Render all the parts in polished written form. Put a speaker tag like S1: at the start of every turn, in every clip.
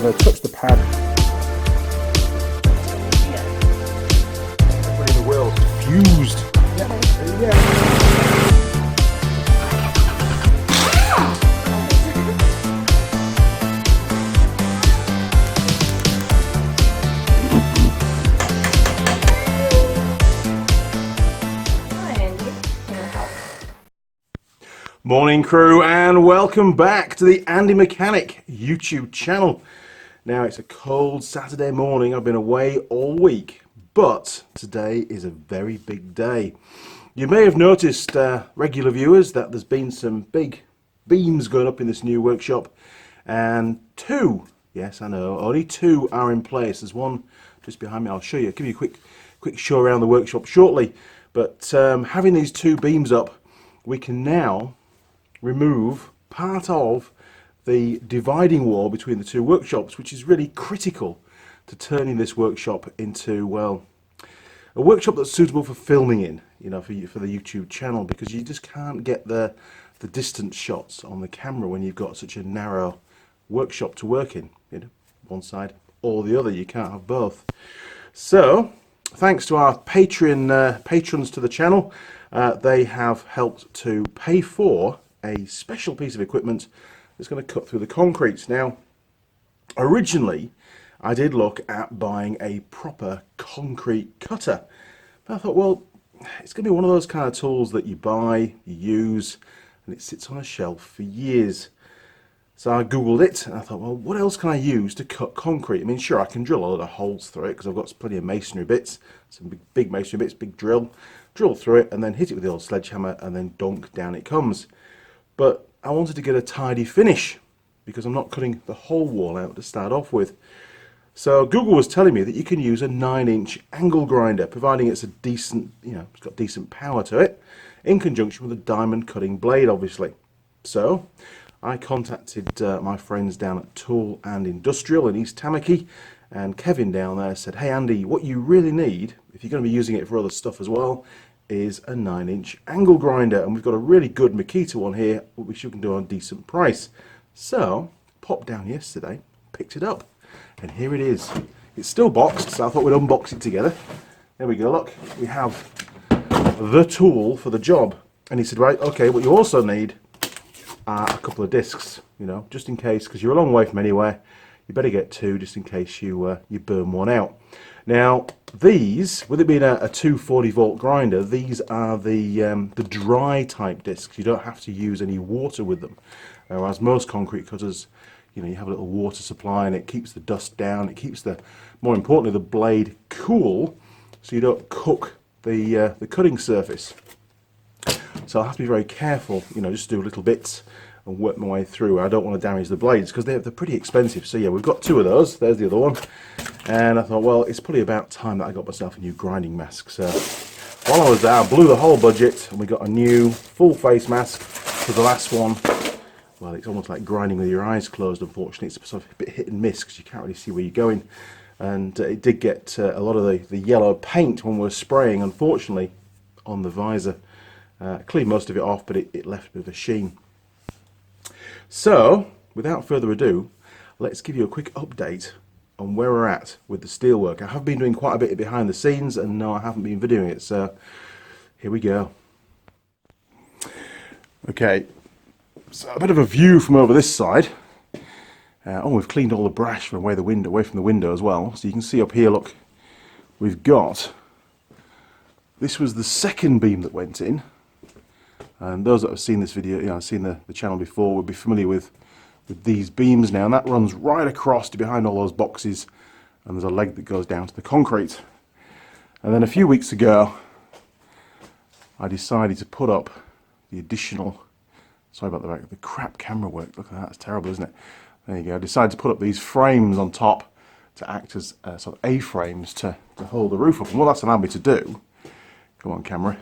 S1: have touched the pad. Everybody in the world fused. Yeah. Morning crew, and welcome back to the Andy Mechanic YouTube channel. Now it's a cold Saturday morning. I've been away all week, but today is a very big day. You may have noticed, regular viewers, that there's been some big beams going up in this new workshop, and two, yes I know, only two are in place. There's one just behind me. I'll show you, give you a quick show around the workshop shortly, but having these two beams up, we can now remove part of the dividing wall between the two workshops, which is really critical to turning this workshop into, well, a workshop that's suitable for filming in, you know, for the YouTube channel, because you just can't get the distance shots on the camera when you've got such a narrow workshop to work in, you know, one side or the other. You can't have both. So thanks to our patrons to the channel, they have helped to pay for a special piece of equipment that's going to cut through the concrete. Now, originally I did look at buying a proper concrete cutter, but I thought, well, it's going to be one of those kind of tools that you buy, you use, and it sits on a shelf for years. So I googled it and I thought, well, what else can I use to cut concrete? I mean, sure, I can drill a lot of holes through it because I've got plenty of masonry bits, some big masonry bits, big drill through it and then hit it with the old sledgehammer and then dunk, down it comes. But I wanted to get a tidy finish because I'm not cutting the whole wall out to start off with. So Google was telling me that you can use a 9-inch angle grinder, providing it's a decent, you know, it's got decent power to it, in conjunction with a diamond cutting blade, obviously. So I contacted my friends down at Tool and Industrial in East Tamaki, and Kevin down there said, hey Andy, what you really need, if you're going to be using it for other stuff as well, is a 9-inch angle grinder, and we've got a really good Makita one here which you can do on a decent price. So popped down yesterday, picked it up, and here it is. It's still boxed, so I thought we'd unbox it together. There we go, look, we have the tool for the job. And he said, right, okay, what you also need are a couple of discs, you know, just in case, because you're a long way from anywhere, you better get two just in case you burn one out. Now these, with it being a 240 volt grinder, these are the dry type discs. You don't have to use any water with them, whereas most concrete cutters, you know, you have a little water supply and it keeps the dust down, it keeps more importantly, the blade cool, so you don't cook the cutting surface. So I have to be very careful, you know, just do little bits and work my way through. I don't want to damage the blades because they're pretty expensive. So yeah, we've got two of those. There's the other one. And I thought, well, it's probably about time that I got myself a new grinding mask. So while I was there, I blew the whole budget and we got a new full face mask for the last one. Well, it's almost like grinding with your eyes closed, unfortunately. It's sort of a bit hit and miss because you can't really see where you're going. And it did get a lot of the yellow paint when we were spraying, unfortunately, on the visor. Cleaned most of it off, but it left a bit of a sheen. So, without further ado, let's give you a quick update on where we're at with the Steelwork. I have been doing quite a bit behind the scenes, and no, I haven't been videoing it, so here we go. Okay, so a bit of a view from over this side. Oh, we've cleaned all the brash from away from the window as well. So you can see up here, look, we've got, this was the second beam that went in. And those that have seen this video, you know, seen the channel before, will be familiar with these beams now. And that runs right across to behind all those boxes. And there's a leg that goes down to the concrete. And then a few weeks ago, I decided to put up the additional, sorry about the crap camera work. Look at that, it's terrible, isn't it? There you go. I decided to put up these frames on top to act as sort of A-frames to hold the roof up. And what that's allowed me to do, come on camera,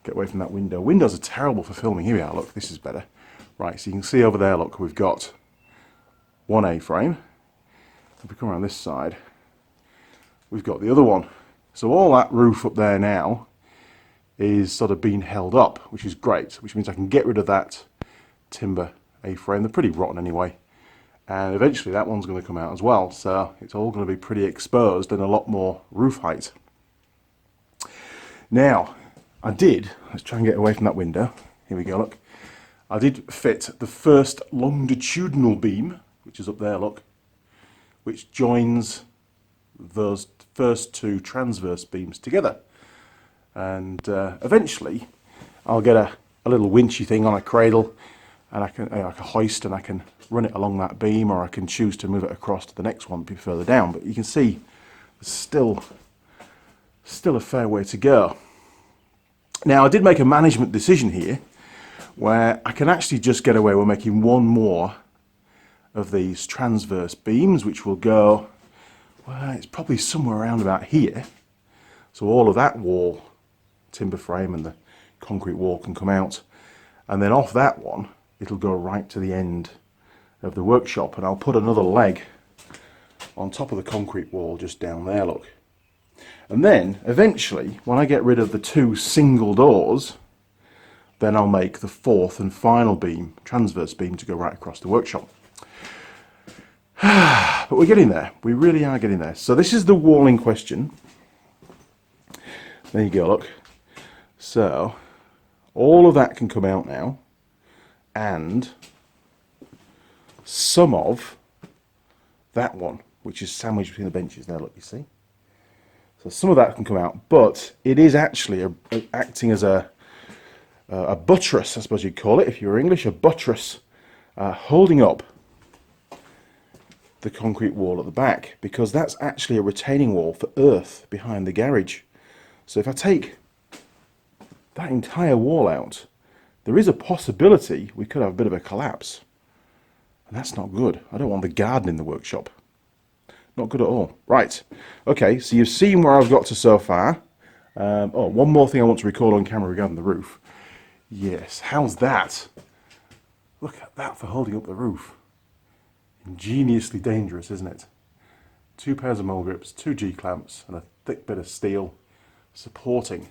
S1: get away from that window. Windows are terrible for filming. Here we are, look, this is better. Right, so you can see over there, look, we've got one A-frame. If we come around this side, we've got the other one. So all that roof up there now is sort of being held up, which is great, which means I can get rid of that timber A-frame. They're pretty rotten anyway, and eventually that one's going to come out as well, so it's all going to be pretty exposed and a lot more roof height. Now, let's try and get away from that window. Here we go, look. I did fit the first longitudinal beam, which is up there, look, which joins those first two transverse beams together. And eventually I'll get a little winchy thing on a cradle, and I can like a hoist, and I can run it along that beam, or I can choose to move it across to the next one a bit further down. But you can see there's still a fair way to go. Now, I did make a management decision here where I can actually just get away with making one more of these transverse beams, which will go, well, it's probably somewhere around about here. So all of that wall, timber frame and the concrete wall can come out. And then off that one, it'll go right to the end of the workshop. And I'll put another leg on top of the concrete wall just down there, look. And then eventually, when I get rid of the two single doors, then I'll make the fourth and final beam, transverse beam, to go right across the workshop. But we're getting there. We really are getting there. So this is the wall in question. There you go, look. So all of that can come out now, and some of that one, which is sandwiched between the benches there, look, you see. So some of that can come out, but it is actually acting as a buttress, I suppose you'd call it, if you were English, a buttress, holding up the concrete wall at the back, because that's actually a retaining wall for earth behind the garage. So if I take that entire wall out, there is a possibility we could have a bit of a collapse, and that's not good. I don't want the garden in the workshop. Not good at all. Right, okay, so you've seen where I've got to so far. Oh, one more thing I want to record on camera regarding the roof. Yes, how's that? Look at that for holding up the roof. Ingeniously dangerous, isn't it? 2 pairs of mole grips, 2 G-clamps, and a thick bit of steel supporting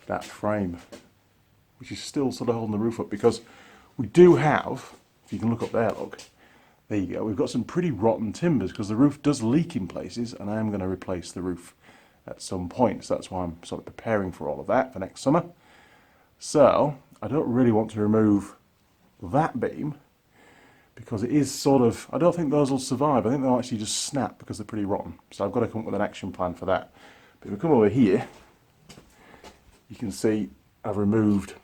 S1: that frame, which is still sort of holding the roof up, because we do have, if you can look up there, look, there you go, we've got some pretty rotten timbers, because the roof does leak in places, and I am going to replace the roof at some point, so that's why I'm sort of preparing for all of that for next summer. So I don't really want to remove that beam, because it is sort of, I don't think those will survive. I think they'll actually just snap because they're pretty rotten. So I've got to come up with an action plan for that. But if we come over here, you can see I've removed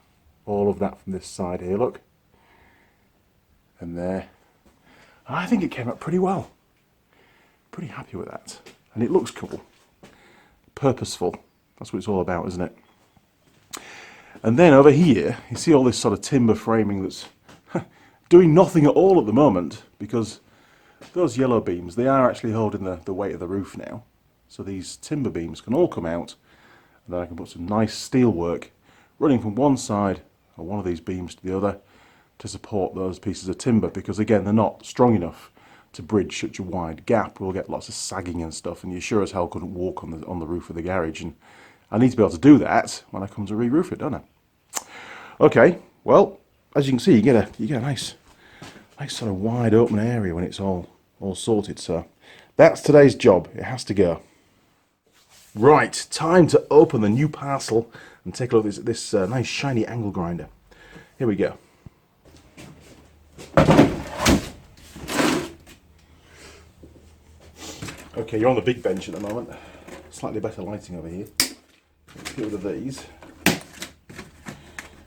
S1: all of that from this side here, look. And there. And I think it came out pretty well. Pretty happy with that. And it looks cool. Purposeful. That's what it's all about, isn't it? And then over here, you see all this sort of timber framing that's doing nothing at all at the moment, because those yellow beams, they are actually holding the weight of the roof now. So these timber beams can all come out, and then I can put some nice steel work running from one side or one of these beams to the other to support those pieces of timber, because again, they're not strong enough to bridge such a wide gap. We'll get lots of sagging and stuff, and you sure as hell couldn't walk on the roof of the garage, and I need to be able to do that when I come to re-roof it, don't I? Okay, well, as you can see, you get a nice sort of wide open area when it's all sorted. So that's today's job. It has to go. Right, time to open the new parcel and take a look at this nice shiny angle grinder. Here we go. Okay, you're on the big bench at the moment. Slightly better lighting over here. Let's get rid of these.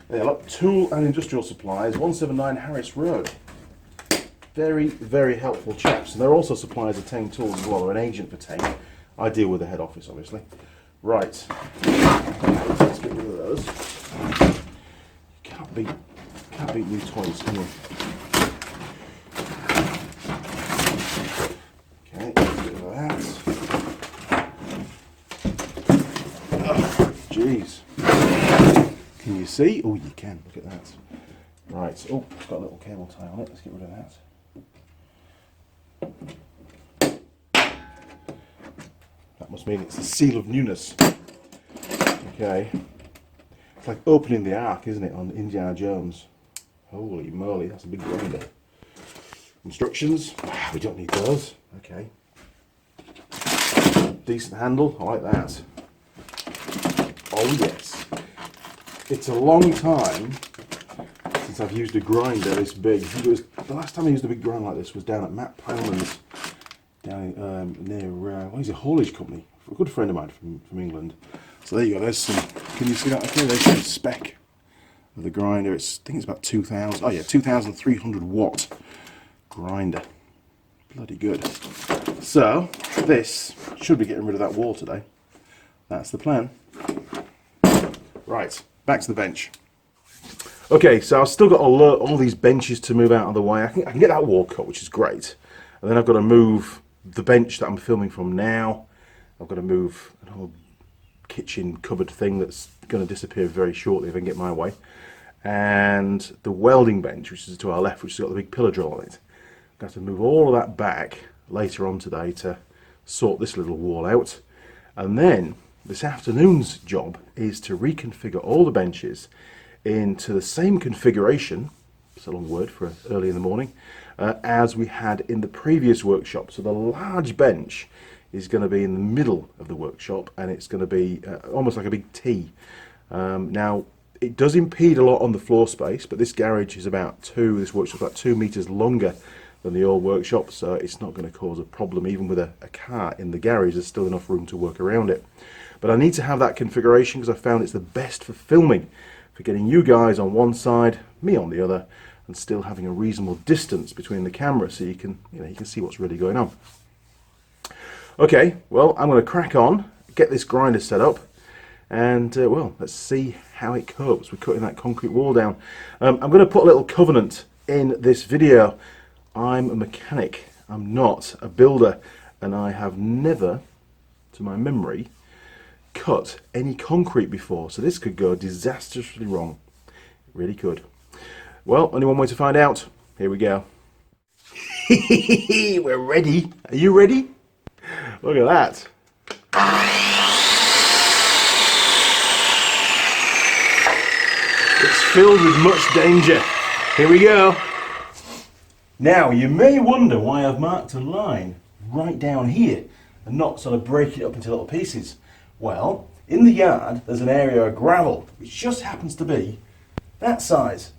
S1: There, look, Tool and Industrial Supplies, 179 Harris Road. Very, very helpful chaps. And they're also suppliers of Tang Tools as well. They're an agent for Tang. I deal with the head office, obviously. Right. Let's get rid of those. You can't beat new toys, can you? Okay, let's get rid of that. Oh, jeez. Can you see? Oh, you can. Look at that. Right. Oh, it's got a little cable tie on it. Let's get rid of that. That must mean it's the seal of newness. Okay. It's like opening the ark, isn't it, on Indiana Jones? Holy moly, that's a big grinder. Instructions, we don't need those. Okay. Decent handle, I like that. Oh yes. It's a long time since I've used a grinder this big. I think it was, the last time I used a big grinder like this was down at Matt Poundland's, down near, what is it, haulage company. A good friend of mine from England. So there you go, there's some, can you see that? Okay, there's some spec of the grinder. I think it's about 2,000, oh yeah, 2,300 watt grinder. Bloody good. So this should be getting rid of that wall today. That's the plan. Right, back to the bench. Okay, so I've still got all these benches to move out of the way. I can get that wall cut, which is great. And then I've got to move the bench that I'm filming from now. I've got to move an whole kitchen cupboard thing that's going to disappear very shortly if I can get my way. And the welding bench, which is to our left, which has got the big pillar drill on it. I'm going to have to move all of that back later on today to sort this little wall out. And then this afternoon's job is to reconfigure all the benches into the same configuration, it's a long word for early in the morning, as we had in the previous workshop. So the large bench is going to be in the middle of the workshop, and it's going to be almost like a big T. Now, it does impede a lot on the floor space, but this garage is this workshop's about 2 meters longer than the old workshop, so it's not going to cause a problem. Even with a car in the garage, there's still enough room to work around it. But I need to have that configuration because I found it's the best for filming, for getting you guys on one side, me on the other, and still having a reasonable distance between the camera so you can see what's really going on. Okay, well, I'm going to crack on, get this grinder set up, and well, let's see how it copes with cutting that concrete wall down. I'm going to put a little covenant in this video. I'm a mechanic, I'm not a builder, and I have never, to my memory, cut any concrete before, so this could go disastrously wrong. It really could. Well, only one way to find out. Here we go. We're ready. Are you ready? Look at that. It's filled with much danger. Here we go. Now, you may wonder why I've marked a line right down here and not sort of break it up into little pieces. Well, in the yard, there's an area of gravel, which just happens to be that size.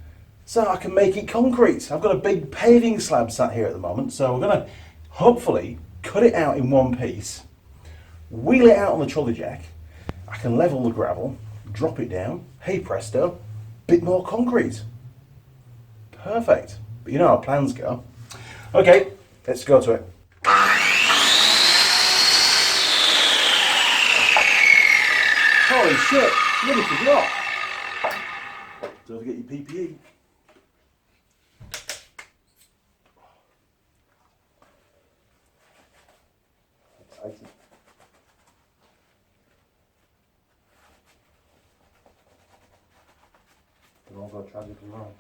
S1: So I can make it concrete. I've got a big paving slab sat here at the moment, so we're going to hopefully cut it out in one piece, wheel it out on the trolley jack. I can level the gravel, drop it down, hey presto, bit more concrete. Perfect. But you know how plans go. Okay, let's go to it. Holy shit, nearly forgot. Don't forget your PPE. Exciting. It all got tragically wrong.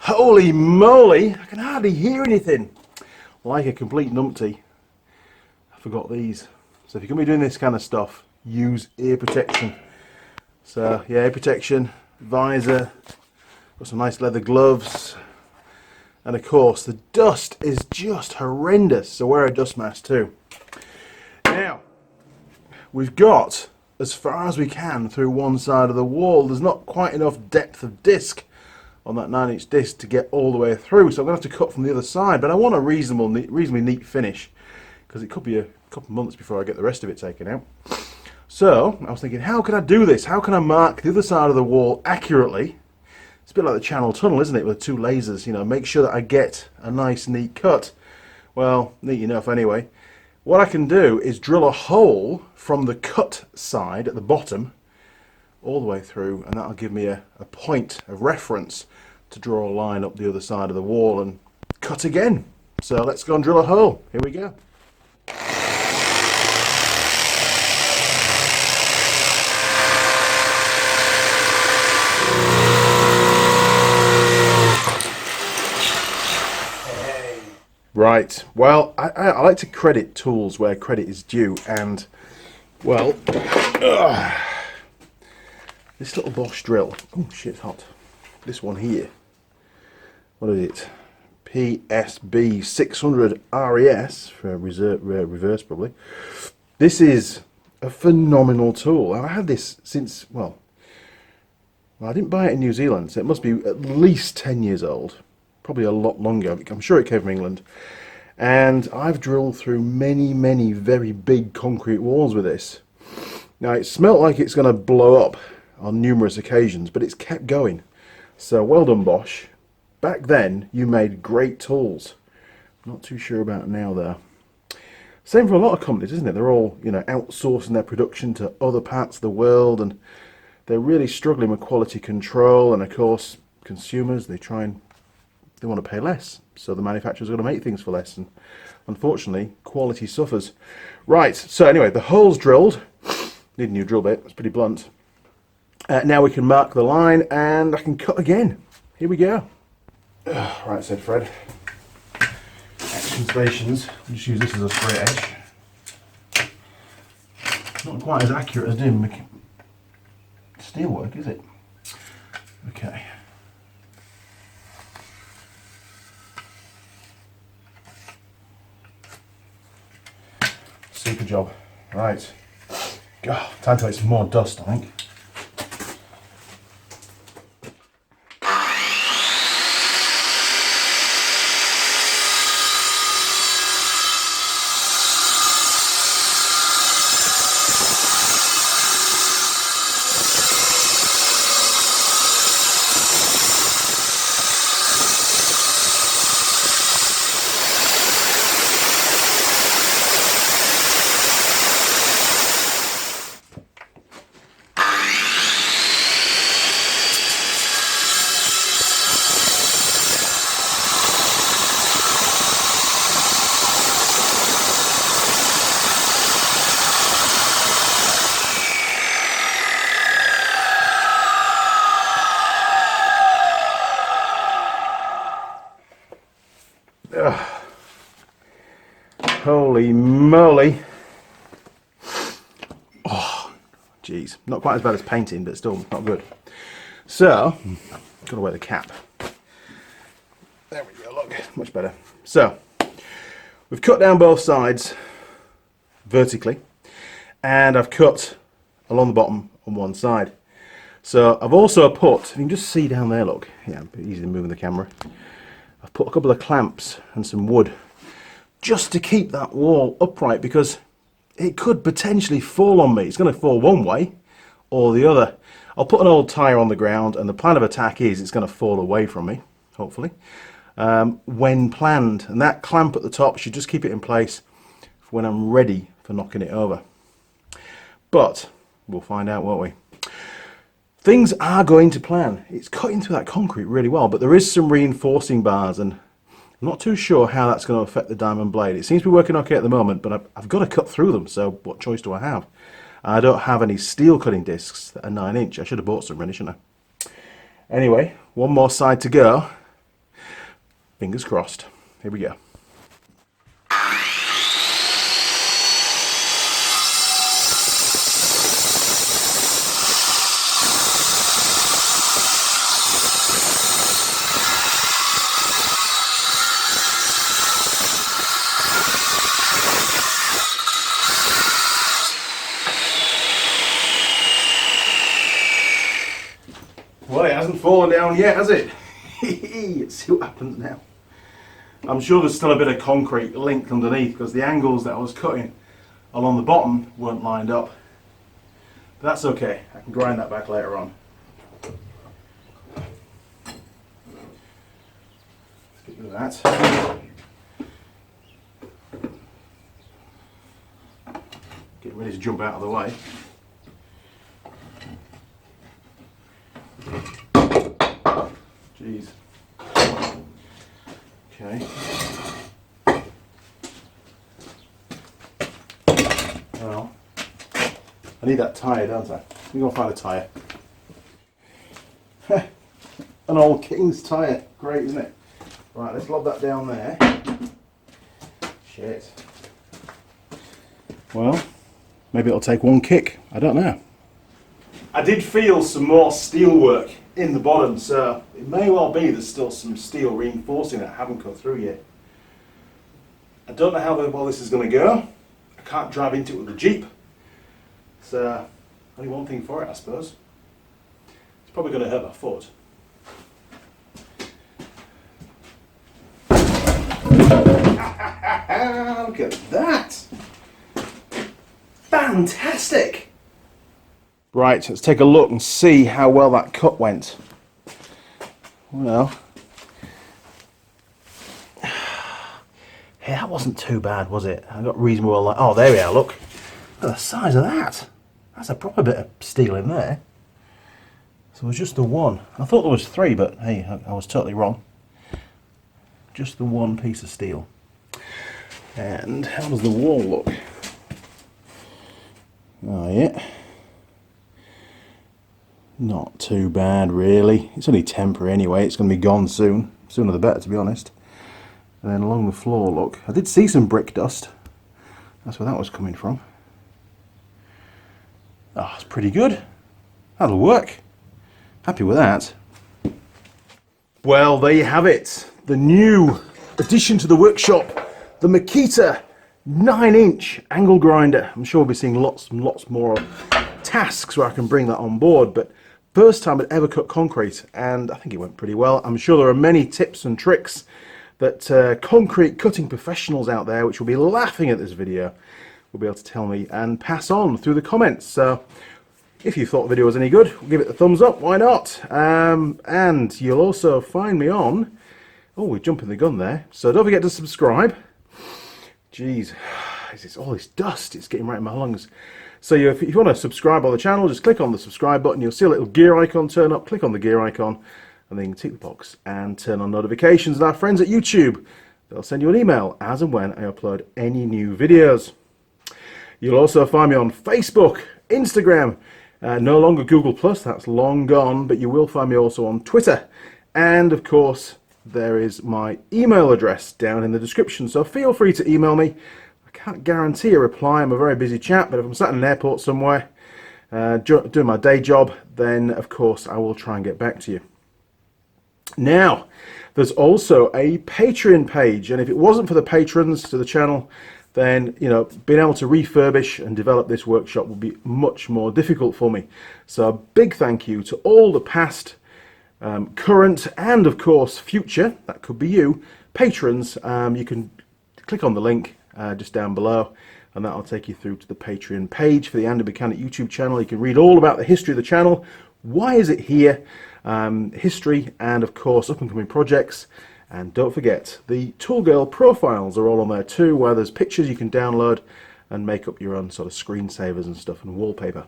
S1: Holy moly, I can hardly hear anything. Like a complete numpty. I forgot these. So if you're going to be doing this kind of stuff, use ear protection. So yeah, ear protection, visor, got some nice leather gloves. And of course, the dust is just horrendous, so wear a dust mask too. Now, we've got as far as we can through one side of the wall. There's not quite enough depth of disc on that 9-inch disc to get all the way through, so I'm going to have to cut from the other side, but I want a reasonably neat finish because it could be a couple of months before I get the rest of it taken out. So I was thinking, how can I do this? How can I mark the other side of the wall accurately? It's a bit like the Channel Tunnel, isn't it, with 2 lasers, you know, make sure that I get a nice neat cut. Well, neat enough anyway. What I can do is drill a hole from the cut side at the bottom all the way through, and that'll give me a point of reference to draw a line up the other side of the wall and cut again. So let's go and drill a hole. Here we go. Right, well, I like to credit tools where credit is due, and, well, this little Bosch drill, oh shit, it's hot, this one here, what is it, PSB 600 RES, for reverse probably. This is a phenomenal tool. I've had this since, well, I didn't buy it in New Zealand, so it must be at least 10 years old. Probably a lot longer. I'm sure it came from England. And I've drilled through many, many very big concrete walls with this. Now, it smelt like it's going to blow up on numerous occasions, but it's kept going. So well done, Bosch. Back then, you made great tools. Not too sure about now, though. Same for a lot of companies, isn't it? They're all, you know, outsourcing their production to other parts of the world, and they're really struggling with quality control. And of course, consumers, they want to pay less, so the manufacturers are going to make things for less, and unfortunately quality suffers. Right, so anyway, the hole's drilled. Need a new drill bit, it's pretty blunt. Now we can mark the line and I can cut again. Here we go. Right, said Fred. Action stations. I'll just use this as a straight edge. Not quite as accurate as doing Steelwork, is it? Okay. Super job. Right. God, time to take some more dust, I think. Holy moly. Oh, geez. Not quite as bad as painting, but still not good. So, gotta wear the cap. There we go, look, much better. So, we've cut down both sides vertically, and I've cut along the bottom on one side. So, I've also put, you can just see down there, look, yeah, easily moving the camera. I've put a couple of clamps and some wood just to keep that wall upright, because it could potentially fall on me. It's going to fall one way or the other. I'll put an old tyre on the ground, and the plan of attack is it's going to fall away from me, hopefully, when planned. And that clamp at the top should just keep it in place for when I'm ready for knocking it over. But we'll find out, won't we? Things are going to plan. It's cutting through that concrete really well, but there is some reinforcing bars, and I'm not too sure how that's going to affect the diamond blade. It seems to be working okay at the moment, but I've got to cut through them, so what choice do I have? I don't have any steel cutting discs that are 9-inch. I should have bought some really, shouldn't I? Anyway, one more side to go. Fingers crossed. Here we go. Well, it hasn't fallen down yet, has it? Let's see what happens now. I'm sure there's still a bit of concrete linked underneath, because the angles that I was cutting along the bottom weren't lined up. But that's okay, I can grind that back later on. Let's get rid of that. Get ready to jump out of the way. Okay. Well, I need that tyre, don't I? I'm going to find a tyre. An old King's tyre. Great, isn't it? Right, let's lob that down there. Shit. Well, maybe it'll take one kick. I don't know. I did feel some more steel work in the bottom, so it may well be there's still some steel reinforcing that I haven't cut through yet. I don't know how well this is going to go. I can't drive into it with the Jeep. So, only one thing for it, I suppose. It's probably going to hurt my foot. Look at that! Fantastic! Right, let's take a look and see how well that cut went. Well, yeah, that wasn't too bad, was it? I got reasonable light. Oh, there we are, look. Look at the size of that. That's a proper bit of steel in there. So it was just the one. I thought there was three, but hey, I was totally wrong. Just the one piece of steel. And how does the wall look? Oh yeah. Not too bad really. It's only temporary anyway, it's going to be gone soon. Sooner the better, to be honest. And then along the floor, look. I did see some brick dust. That's where that was coming from. Oh, it's pretty good. That'll work. Happy with that. Well, there you have it. The new addition to the workshop, the Makita 9-inch angle grinder. I'm sure we'll be seeing lots and lots more tasks where I can bring that on board, but first time I'd ever cut concrete, and I think it went pretty well. I'm sure there are many tips and tricks that concrete cutting professionals out there, which will be laughing at this video, will be able to tell me and pass on through the comments. So if you thought the video was any good, give it a thumbs up, why not? And you'll also find me on, oh, we're jumping the gun there, so don't forget to subscribe. Jeez, it's all this dust, it's getting right in my lungs. So if you want to subscribe on the channel, just click on the subscribe button, you'll see a little gear icon turn up, click on the gear icon, and then you can tick the box and turn on notifications. And our friends at YouTube, they'll send you an email as and when I upload any new videos. You'll also find me on Facebook, Instagram, no longer Google+, that's long gone, but you will find me also on Twitter. And of course, there is my email address down in the description, so feel free to email me. I can't guarantee a reply, I'm a very busy chap, but if I'm sat in an airport somewhere doing my day job, then of course I will try and get back to you. Now, there's also a Patreon page, and if it wasn't for the patrons to the channel, then, you know, being able to refurbish and develop this workshop would be much more difficult for me. So a big thank you to all the past, current, and of course future, that could be you, patrons. You can click on the link just down below, and that'll take you through to the Patreon page for the Andy Mechanic YouTube channel. You can read all about the history of the channel, why is it here, history, and of course up and coming projects. And don't forget, the Tool Girl profiles are all on there too, where there's pictures you can download and make up your own sort of screensavers and stuff and wallpaper.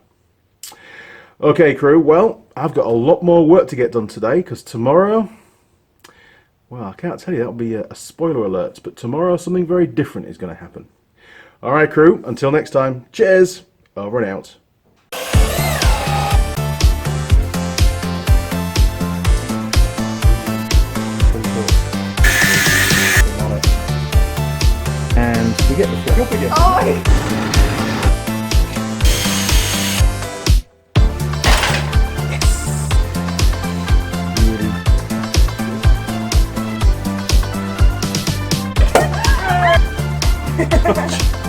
S1: Okay, crew, well, I've got a lot more work to get done today, because tomorrow, well, I can't tell you, that'll be a spoiler alert, but tomorrow something very different is going to happen. Alright, crew, until next time, cheers, over and out. And we get the flip up again.
S2: Oh!
S1: Yes!